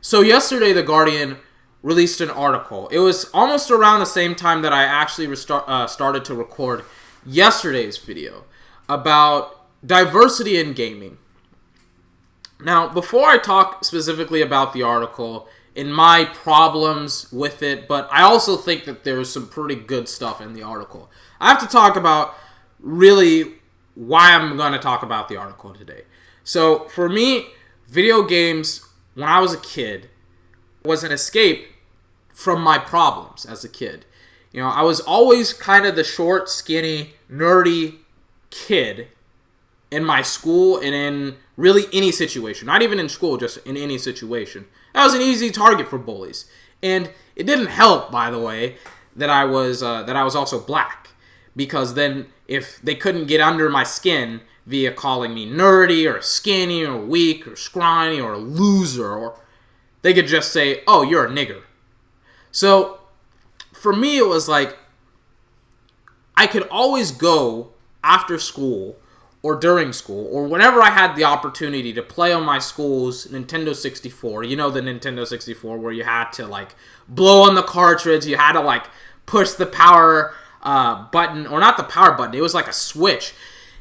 So yesterday, The Guardian released an article. It was almost around the same time that I actually started to record yesterday's video about diversity in gaming. Now, before I talk specifically about the article and my problems with it, but I also think that there's some pretty good stuff in the article, I have to talk about really why I'm going to talk about the article today. So, for me, video games, when I was a kid, was an escape from my problems as a kid. You know, I was always kind of the short, skinny, nerdy kid in my school and in really any situation. Not even in school, just in any situation. I was an easy target for bullies. And it didn't help, by the way, that I was also black. Because then if they couldn't get under my skin via calling me nerdy or skinny or weak or scrawny or a loser, or they could just say, oh, you're a nigger. So for me, it was like I could always go after school or during school or whenever I had the opportunity to play on my school's Nintendo 64. You know, the Nintendo 64 where you had to like blow on the cartridge. You had to like push the power button, or not the power button. It was like a switch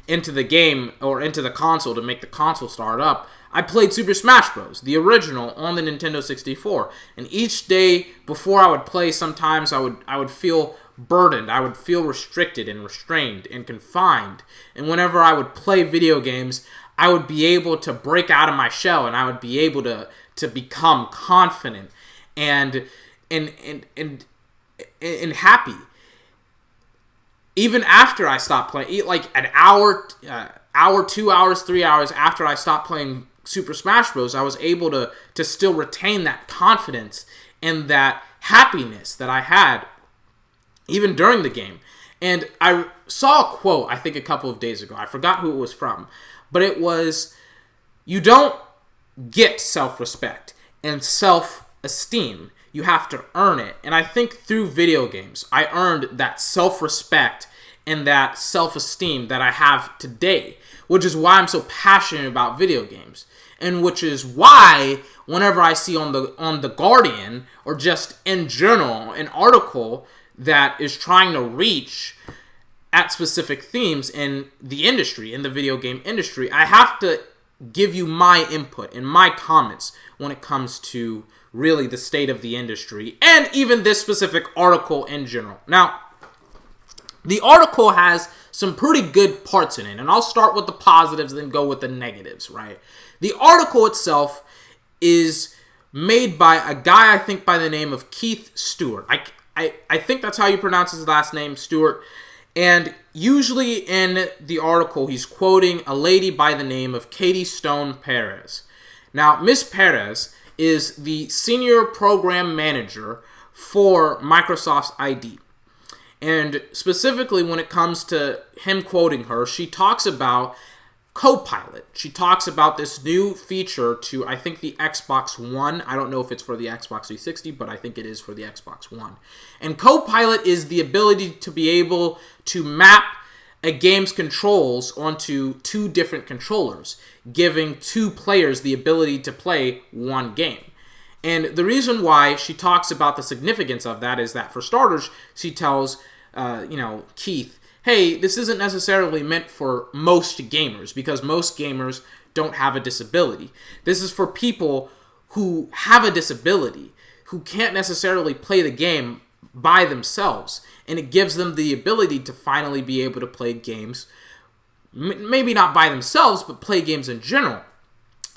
into the game or into the console to make the console start up. I played Super Smash Bros., the original, on the Nintendo 64. And each day before I would play, sometimes I would feel burdened. I would feel restricted and restrained and confined. And whenever I would play video games, I would be able to break out of my shell, and I would be able to become confident and happy. Even after I stopped playing, like an hour, 2 hours, 3 hours after I stopped playing Super Smash Bros., I was able to still retain that confidence and that happiness that I had even during the game. And I saw a quote, I think a couple of days ago. I forgot who it was from. But it was, you don't get self-respect and self-esteem. You have to earn it. And I think through video games, I earned that self-respect and that self-esteem that I have today, which is why I'm so passionate about video games. And which is why whenever I see on the Guardian, or just in general, an article that is trying to reach at specific themes in the industry, in the video game industry, I have to give you my input and my comments when it comes to really the state of the industry and even this specific article in general. Now, the article has some pretty good parts in it, and I'll start with the positives then go with the negatives, right? The article itself is made by a guy, I think, by the name of Keith Stewart. I think that's how you pronounce his last name, Stewart. And usually in the article, he's quoting a lady by the name of Katie Stone Perez. Now, Miss Perez is the senior program manager for Microsoft's ID. And specifically when it comes to him quoting her, she talks about Copilot. She talks about this new feature to, I think, the Xbox One. I don't know if it's for the Xbox 360, but I think it is for the Xbox One. And Copilot is the ability to be able to map a game's controls onto two different controllers, giving two players the ability to play one game. And the reason why she talks about the significance of that is that, for starters, she tells, Keith, hey, this isn't necessarily meant for most gamers, because most gamers don't have a disability. This is for people who have a disability, who can't necessarily play the game by themselves. And it gives them the ability to finally be able to play games, maybe not by themselves, but play games in general.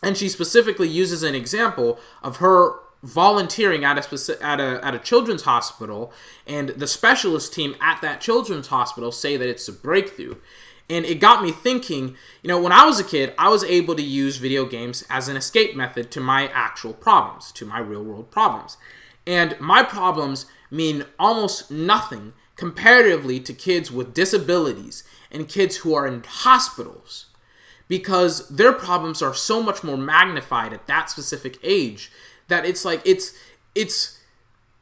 And she specifically uses an example of her volunteering at a children's hospital, and the specialist team at that children's hospital say that it's a breakthrough. And it got me thinking, when I was a kid, I was able to use video games as an escape method to my actual problems, to my real world problems. And my problems mean almost nothing comparatively to kids with disabilities and kids who are in hospitals, because their problems are so much more magnified at that specific age that it's like it's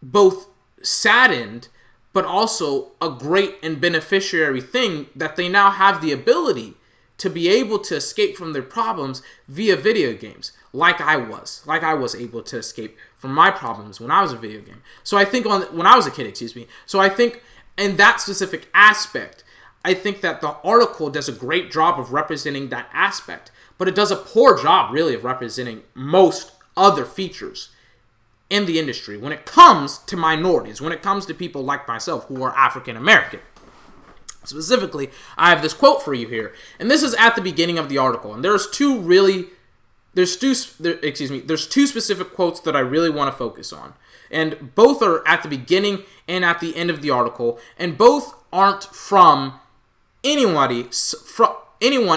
both saddened but also a great and beneficiary thing that they now have the ability to be able to escape from their problems via video games, like I was able to escape from my problems when I was a video game. So I think when I was a kid, So I think in that specific aspect, I think that the article does a great job of representing that aspect, but it does a poor job, really, of representing most other features in the industry when it comes to minorities, when it comes to people like myself who are African American. Specifically, I have this quote for you here, and this is at the beginning of the article, and there's two specific quotes that I really want to focus on, and both are at the beginning and at the end of the article, and both aren't from anyone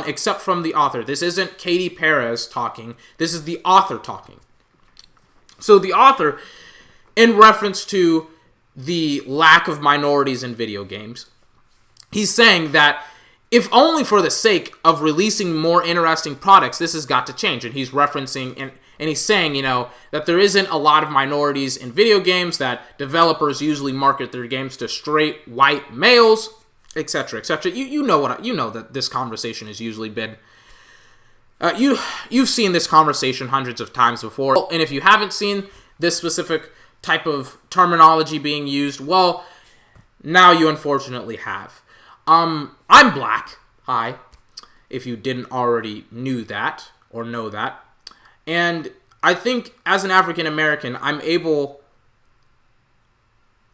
except from the author. This isn't Katie Perez talking, this is the author talking. So the author, in reference to the lack of minorities in video games, he's saying that if only for the sake of releasing more interesting products, this has got to change. And he's referencing and he's saying, that there isn't a lot of minorities in video games, that developers usually market their games to straight white males, etc., etc. You know that this conversation has usually been. You've seen this conversation hundreds of times before, and if you haven't seen this specific type of terminology being used, well, now you unfortunately have. I'm black. Hi, if you didn't already knew that or know that, and I think as an African American, I'm able.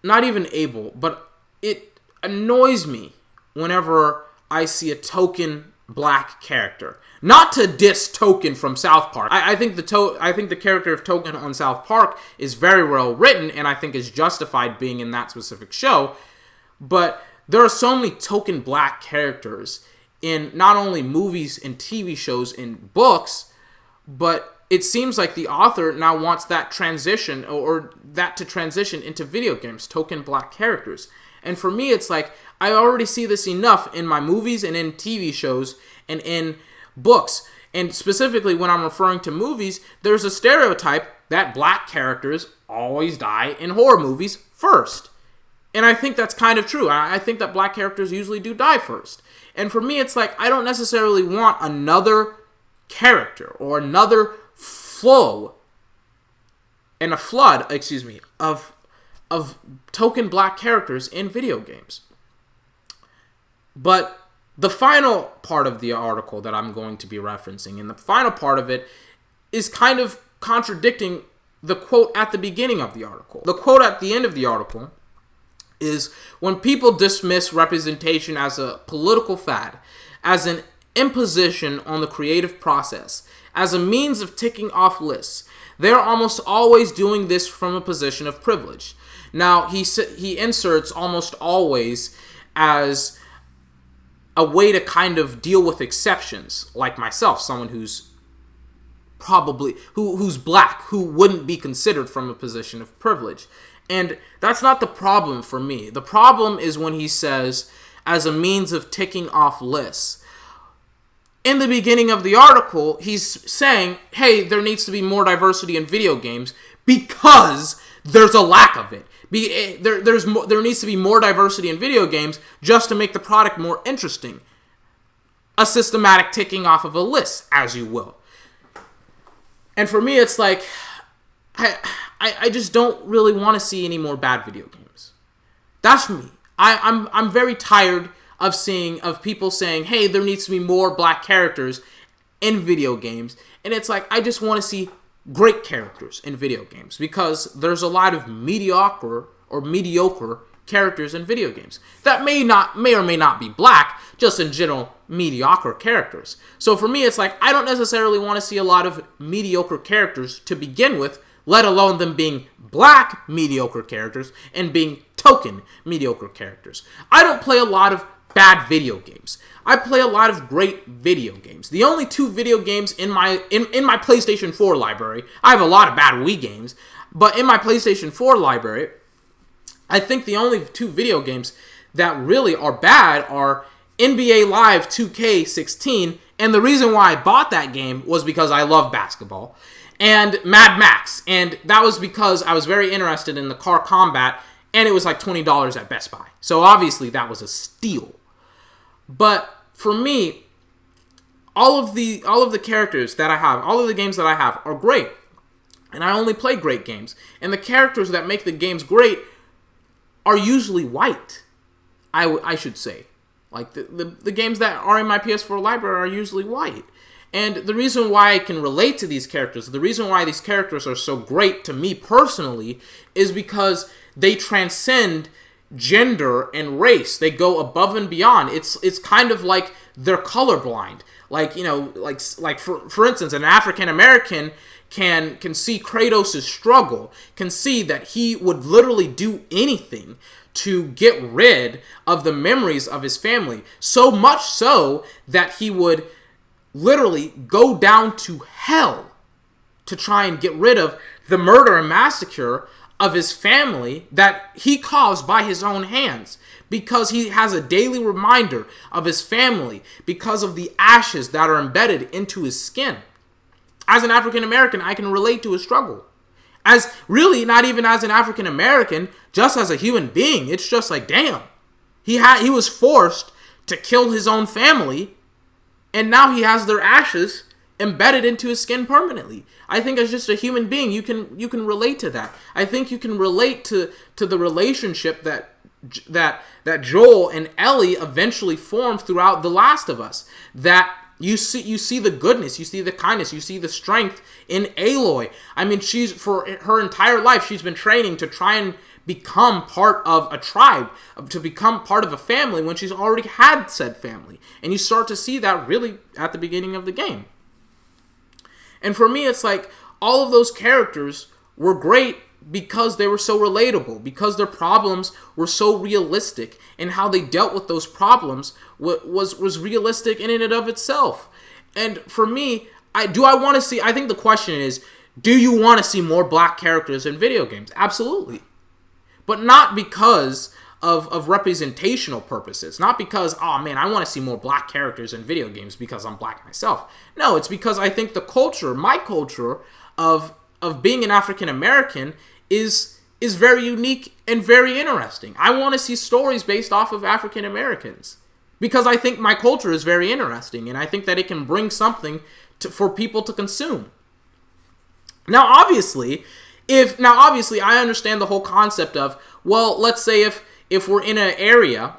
Not even able, but it annoys me whenever I see a token black character. Not to diss Token from South Park. I think the character of Token on South Park is very well written, and I think is justified being in that specific show. But there are so many token black characters in not only movies and TV shows and books, but it seems like the author now wants that transition or that to transition into video games, token black characters. And for me, it's like, I already see this enough in my movies and in TV shows and in books. And specifically when I'm referring to movies, there's a stereotype that black characters always die in horror movies first. And I think that's kind of true. I think that black characters usually do die first. And for me, it's like, I don't necessarily want another character or another flood of token black characters in video games. But the final part of the article that I'm going to be referencing, and the final part of it is kind of contradicting the quote at the beginning of the article. The quote at the end of the article is, when people dismiss representation as a political fad, as an imposition on the creative process, as a means of ticking off lists, they're almost always doing this from a position of privilege. Now, he inserts almost always as a way to kind of deal with exceptions, like myself, someone who's who's black, who wouldn't be considered from a position of privilege. And that's not the problem for me. The problem is when he says, as a means of ticking off lists. In the beginning of the article, he's saying, hey, there needs to be more diversity in video games because there's a lack of it. There needs to be more diversity in video games just to make the product more interesting. A systematic ticking off of a list, as you will. And for me, it's like, I just don't really want to see any more bad video games. That's me. I'm very tired of people saying, hey, there needs to be more black characters in video games. And it's like, I just want to see great characters in video games because there's a lot of mediocre characters in video games that may or may not be black, just in general mediocre characters. So for me, it's like, I don't necessarily want to see a lot of mediocre characters to begin with, let alone them being black mediocre characters and being token mediocre characters. I don't play a lot of bad video games. I play a lot of great video games. The only two video games in my PlayStation 4 library, I have a lot of bad Wii games, but in my PlayStation 4 library, I think the only two video games that really are bad are NBA Live 2K16, and the reason why I bought that game was because I love basketball, and Mad Max, and that was because I was very interested in the car combat, and it was like $20 at Best Buy. So obviously that was a steal. But for me, all of the characters that I have, all of the games that I have are great. And I only play great games. And the characters that make the games great are usually white, I should say. Like, the games that are in my PS4 library are usually white. And the reason why I can relate to these characters, the reason why these characters are so great to me personally, is because they transcend gender and race. They go above and beyond. It's kind of like they're colorblind. Like, you know, like for instance, an African American can see Kratos' struggle, can see that he would literally do anything to get rid of the memories of his family. So much so that he would literally go down to hell to try and get rid of the murder and massacre of his family that he caused by his own hands, because he has a daily reminder of his family because of the ashes that are embedded into his skin. As an African American, I can relate to his struggle. As really, not even as an African American, just as a human being, it's just like, damn. He was forced to kill his own family, and now he has their ashes embedded into his skin permanently. I think as just a human being, you can relate to that. I think you can relate to the relationship that Joel and Ellie eventually formed throughout The Last of Us. That you see the goodness, you see the kindness, you see the strength in Aloy. I mean, she's, for her entire life, she's been training to try and become part of a tribe, to become part of a family when she's already had said family. And you start to see that really at the beginning of the game. And for me, it's like all of those characters were great because they were so relatable, because their problems were so realistic, and how they dealt with those problems was realistic in and of itself. And for me, I think the question is, do you want to see more black characters in video games? Absolutely. But not because of representational purposes. Not because, oh man, I want to see more black characters in video games because I'm black myself. No, it's because I think the culture, my culture of being an African American is very unique and very interesting. I want to see stories based off of African Americans because I think my culture is very interesting, and I think that it can bring something for people to consume. Now, obviously, I understand the whole concept of, well, let's say if we're in an area,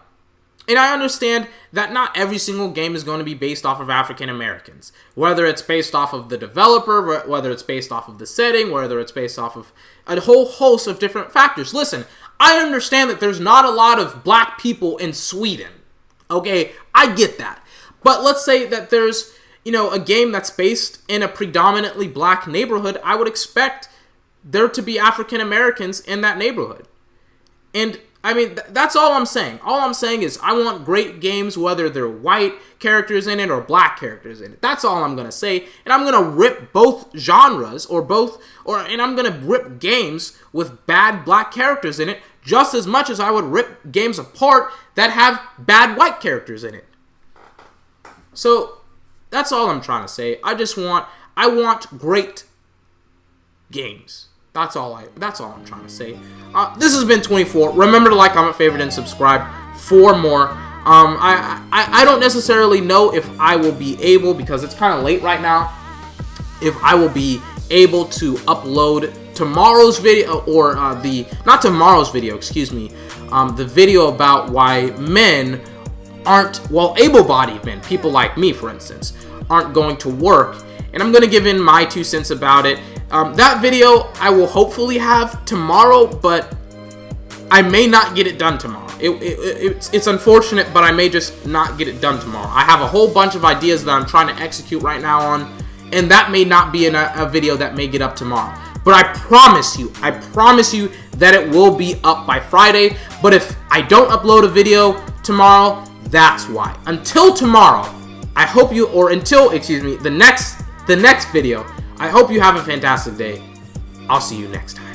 and I understand that not every single game is going to be based off of African Americans. Whether it's based off of the developer, whether it's based off of the setting, whether it's based off of a whole host of different factors. Listen, I understand that there's not a lot of black people in Sweden. Okay, I get that. But let's say that there's, a game that's based in a predominantly black neighborhood. I would expect there to be African Americans in that neighborhood. And I mean, that's all I'm saying. All I'm saying is I want great games, whether they're white characters in it or black characters in it. That's all I'm going to say. And I'm going to rip both genres and I'm going to rip games with bad black characters in it just as much as I would rip games apart that have bad white characters in it. So that's all I'm trying to say. I want great games. That's all I'm trying to say. This has been 24. Remember to like, comment, favorite, and subscribe for more. I don't necessarily know if I will be able, because it's kind of late right now, if I will be able to upload tomorrow's video, or not tomorrow's video, excuse me, the video about why men aren't, able-bodied men, people like me, for instance, aren't going to work. And I'm going to give in my 2 cents about it. That video I will hopefully have tomorrow, but I may not get it done tomorrow. It's unfortunate, but I may just not get it done tomorrow. I have a whole bunch of ideas that I'm trying to execute right now on, and that may not be in a video that may get up tomorrow. But I promise you that it will be up by Friday. But if I don't upload a video tomorrow, that's why. Until tomorrow, the next video, I hope you have a fantastic day. I'll see you next time.